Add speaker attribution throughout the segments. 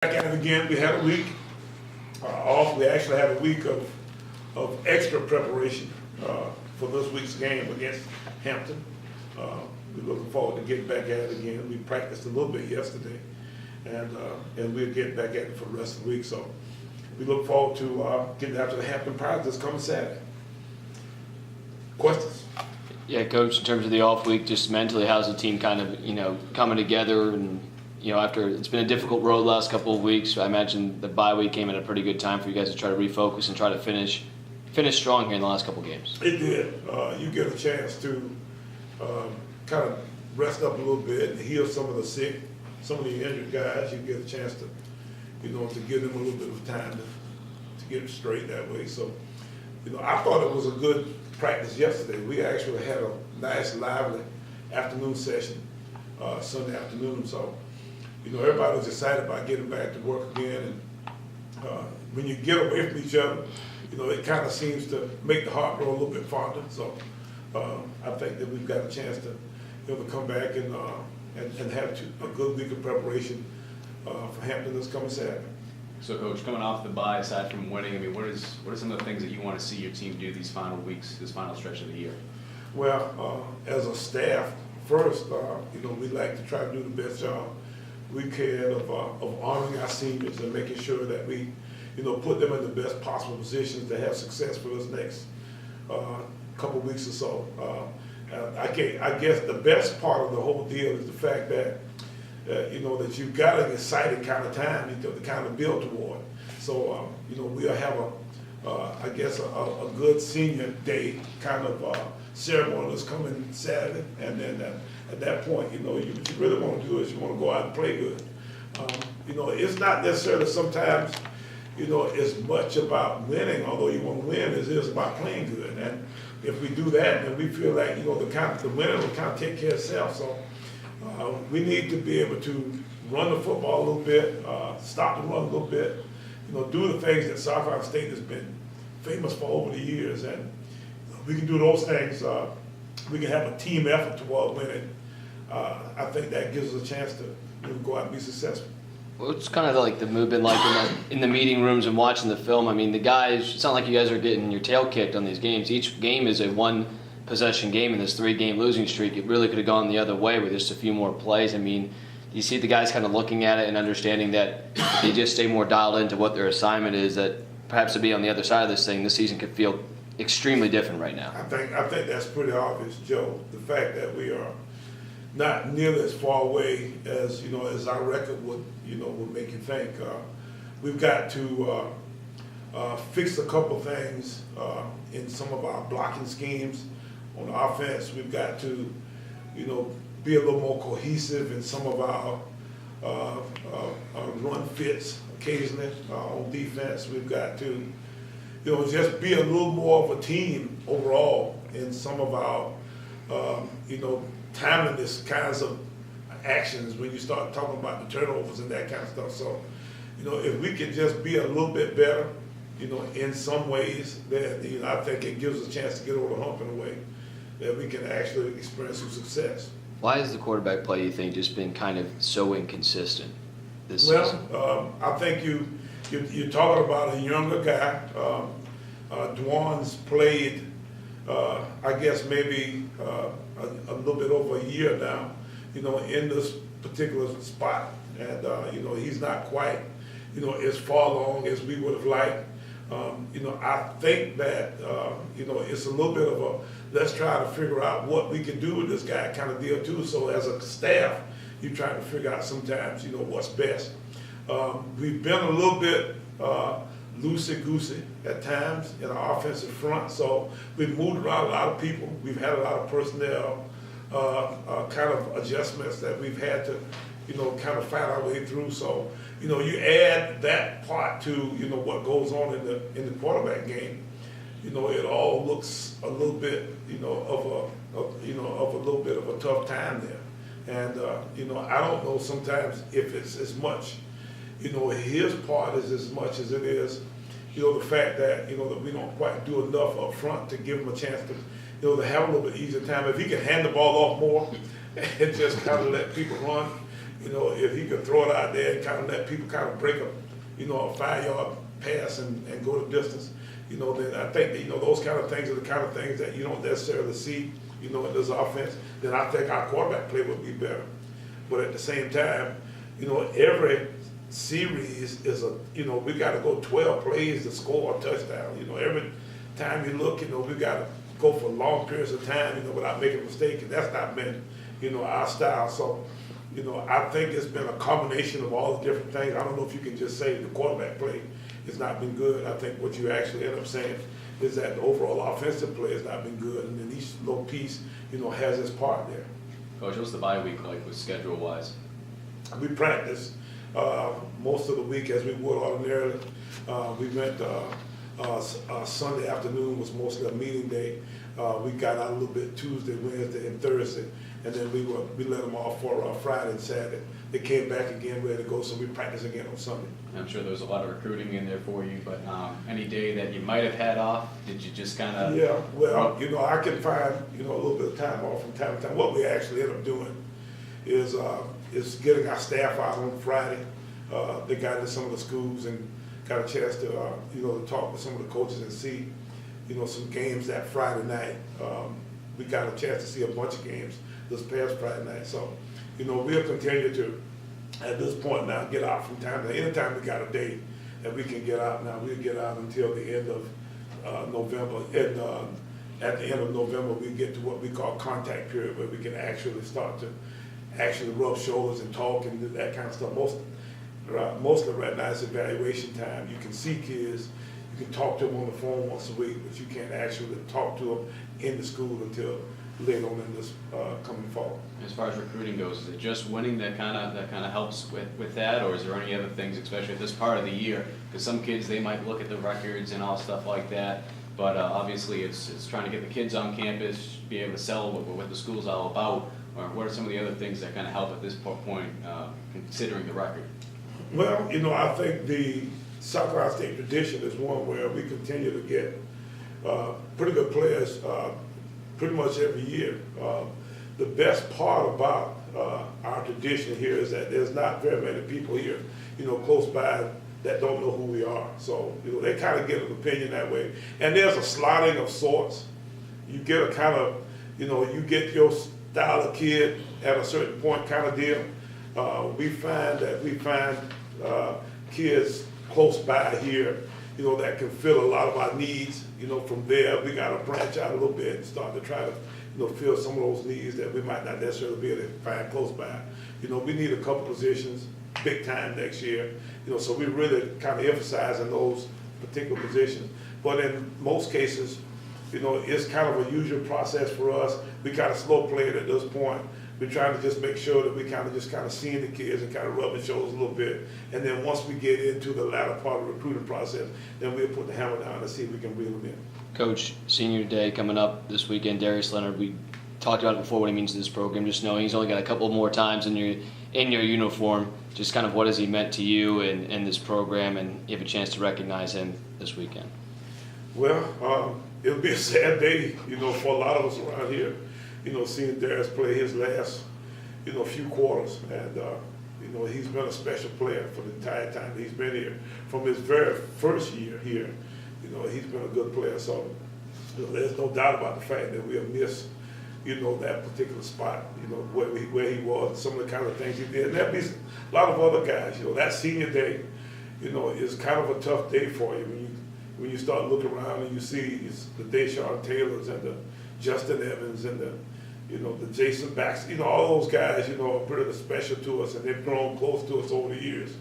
Speaker 1: Back at it again. We had a week off. We actually had a week of extra preparation for this week's game against Hampton. We're looking forward to getting back at it again. We practiced a little bit yesterday, and we'll get back at it for the rest of the week. So we look forward to getting after the Hampton Pride this coming Saturday. Questions?
Speaker 2: Yeah, Coach, in terms of the off week, just mentally, how's the team kind of, coming together? And, after it's been a difficult road the last couple of weeks, I imagine the bye week came at a pretty good time for you guys to try to refocus and try to finish strong here in the last couple of games.
Speaker 1: It did. You get a chance to kind of rest up a little bit and heal some of the sick, some of the injured guys. You get a chance to, to give them a little bit of time to get straight that way. So, I thought it was a good practice yesterday. We actually had a nice, lively afternoon session Sunday afternoon. So, everybody was excited about getting back to work again. And when you get away from each other, it kind of seems to make the heart grow a little bit fonder. So I think that we've got a chance to come back and have a good week of preparation for Hampton this coming Saturday.
Speaker 3: So, Coach, coming off the bye, aside from winning, what are some of the things that you want to see your team do these final weeks, this final stretch of the year?
Speaker 1: Well, as a staff, first, we like to try to do the best job we can of honoring our seniors and making sure that we, put them in the best possible positions to have success for this next couple weeks or so. I guess the best part of the whole deal is the fact that that you've got an exciting kind of time to kind of build toward. So, we'll have a good senior day kind of ceremony that's coming Saturday. And then at that point, what you really want to do is you want to go out and play good. It's not necessarily sometimes, as much about winning, although you want to win, as it is about playing good. And if we do that, then we feel like, the winning will kind of take care of itself. So, we need to be able to run the football a little bit, stop the run a little bit, do the things that South State has been famous for over the years. And we can do those things. We can have a team effort toward winning. I think that gives us a chance to go out and be successful.
Speaker 2: What's kind of like the mood been like in the meeting rooms and watching the film? I mean, the guys, it's not like you guys are getting your tail kicked on these games. Each game is a one-possession game in this 3-game losing streak. It really could have gone the other way with just a few more plays. I mean, do you see the guys kind of looking at it and understanding that if they just stay more dialed into what their assignment is, that perhaps to be on the other side of this thing, this season could feel extremely different right now?
Speaker 1: I think that's pretty obvious, Joe. The fact that we are not nearly as far away as as our record would make you think. We've got to fix a couple things in some of our blocking schemes on the offense. We've got to be a little more cohesive in some of our run fits occasionally on defense. We've got to just be a little more of a team overall in some of our timeliness kinds of actions when you start talking about the turnovers and that kind of stuff. So, if we can just be a little bit better, in some ways, then I think it gives us a chance to get over the hump in a way that we can actually experience some success.
Speaker 2: Why has the quarterback play, you think, just been kind of so inconsistent this season?
Speaker 1: I think you're talking about a younger guy. Dwan's played, I guess maybe a little bit over a year now, in this particular spot. And, he's not quite, as far along as we would have liked. I think that, it's a little bit of a, let's try to figure out what we can do with this guy kind of deal too. So as a staff, you're trying to figure out sometimes, what's best. We've been a little bit loosey-goosey at times in our offensive front. So we've moved around a lot of people. We've had a lot of personnel kind of adjustments that we've had to, kind of find our way through. So, you add that part to, what goes on in the quarterback game. It all looks a little bit, of a little bit of a tough time there. And, I don't know sometimes if it's as much, his part is as much as it is, the fact that, that we don't quite do enough up front to give him a chance to, to have a little bit easier time. If he can hand the ball off more and just kind of let people run, You know, if he could throw it out there and kind of let people kind of break a, you know, a 5-yard pass and go the distance, you know, then I think that, you know, those kind of things are the kind of things that you don't necessarily see, you know, in this offense. Then I think our quarterback play would be better. But at the same time, you know, every series is a, you know, we got to go 12 plays to score a touchdown. You know, every time you look, you know, we got to go for long periods of time, you know, without making a mistake. And that's not been, you know, our style. So, you know, I think it's been a combination of all the different things. I don't know if you can just say the quarterback play has not been good. I think what you actually end up saying is that the overall offensive play has not been good. And then each little piece, you know, has its part there.
Speaker 3: Coach, what's the bye week like with schedule-wise?
Speaker 1: We practiced most of the week as we would ordinarily. We went Sunday afternoon was mostly a meeting day. We got out a little bit Tuesday, Wednesday, and Thursday, and then we let them off for Friday and Saturday. They came back again ready to go, so we practiced again on Sunday.
Speaker 3: I'm sure there was a lot of recruiting in there for you, but any day that you might have had off, did you just kind of?
Speaker 1: Yeah, well, you know, I can find, you know, a little bit of time off from time to time. What we actually end up doing is getting our staff out on Friday. They got into some of the schools and got a chance to, you know, to talk with some of the coaches and see, you know, some games that Friday night. We got a chance to see a bunch of games this past Friday night. So, you know, we'll continue to, at this point now, get out from time to time. Anytime we got a day that we can get out now, we'll get out until the end of November. And at the end of November, we get to what we call contact period, where we can actually start to actually rub shoulders and talk and do that kind of stuff. Mostly right now it's evaluation time. You can see kids, you can talk to them on the phone once a week, but you can't actually talk to them in the school until later on in this coming fall.
Speaker 3: As far as recruiting goes, is it just winning that kind of helps with that, or is there any other things, especially at this part of the year? Because some kids, they might look at the records and all stuff like that, but obviously it's trying to get the kids on campus, be able to sell what the school's all about. Or what are some of the other things that kind of help at this point, considering the record?
Speaker 1: Well, you know, I think the South State tradition is one where we continue to get pretty good players pretty much every year. The best part about our tradition here is that there's not very many people here, you know, close by that don't know who we are. So, you know, they kind of get an opinion that way. And there's a slotting of sorts. You get a kind of, you know, you get your style of kid at a certain point kind of deal. We find kids close by here, you know, that can fill a lot of our needs. You know, from there, we got to branch out a little bit and start to try to, you know, fill some of those needs that we might not necessarily be able to find close by. You know, we need a couple positions big time next year, you know, so we really kind of emphasize on those particular positions. But in most cases, you know, it's kind of a usual process for us. We kind of slow play it at this point. We're trying to just make sure that we kind of seeing the kids and kind of rubbing shoulders a little bit. And then once we get into the latter part of the recruiting process, then we'll put the hammer down and see if we can reel them in.
Speaker 2: Coach, senior day coming up this weekend, Darius Leonard, we talked about it before, what he means to this program, just knowing he's only got a couple more times in your uniform. Just kind of what has he meant to you and this program, and you have a chance to recognize him this weekend?
Speaker 1: Well, it'll be a sad day, you know, for a lot of us around here, you know, seeing Darius play his last, you know, few quarters. And, you know, he's been a special player for the entire time he's been here. From his very first year here, you know, he's been a good player. So, you know, there's no doubt about the fact that we'll miss, you know, that particular spot, you know, where he was, some of the kind of things he did. And there'll be a lot of other guys, you know, that senior day, you know, is kind of a tough day for you when you start looking around and you see the Deshaun Taylors and the Justin Evans and the, you know, the Jason Baxter, you know, all those guys, you know, are pretty special to us, and they've grown close to us over the years.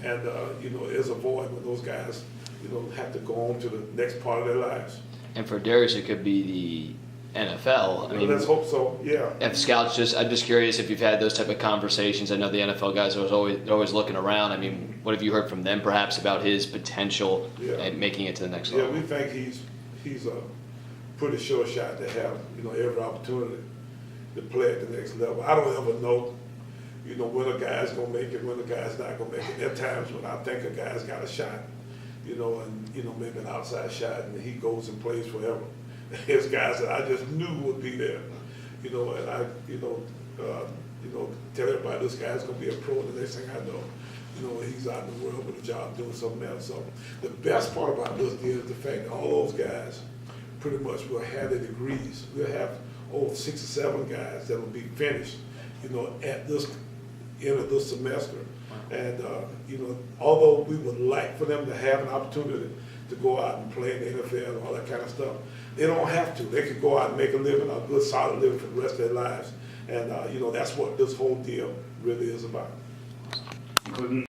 Speaker 1: And, you know, there's a void when those guys, you know, have to go on to the next part of their lives.
Speaker 2: And for Darius, it could be the NFL. I mean,
Speaker 1: let's hope so, yeah.
Speaker 2: If scouts, I'm just curious if you've had those type of conversations. I know the NFL guys are always looking around. I mean, what have you heard from them perhaps about his potential at making it to the next level?
Speaker 1: Yeah, we think he's a pretty sure shot to have, you know, every opportunity to play at the next level. I don't ever know, you know, when a guy's gonna make it, when a guy's not gonna make it. There are times when I think a guy's got a shot, you know, and, you know, maybe an outside shot, and he goes and plays forever. There's guys that I just knew would be there, you know, and you know, tell everybody this guy's gonna be a pro, the next thing I know, you know, he's out in the world with a job doing something else. So the best part about this deal is the fact that all those guys pretty much will have their degrees. We'll have over 6 or 7 guys that will be finished, you know, at this end of this semester. And, you know, although we would like for them to have an opportunity to go out and play in the NFL and all that kind of stuff, they don't have to. They could go out and make a living, a good solid living for the rest of their lives. And, you know, that's what this whole deal really is about.
Speaker 4: Couldn't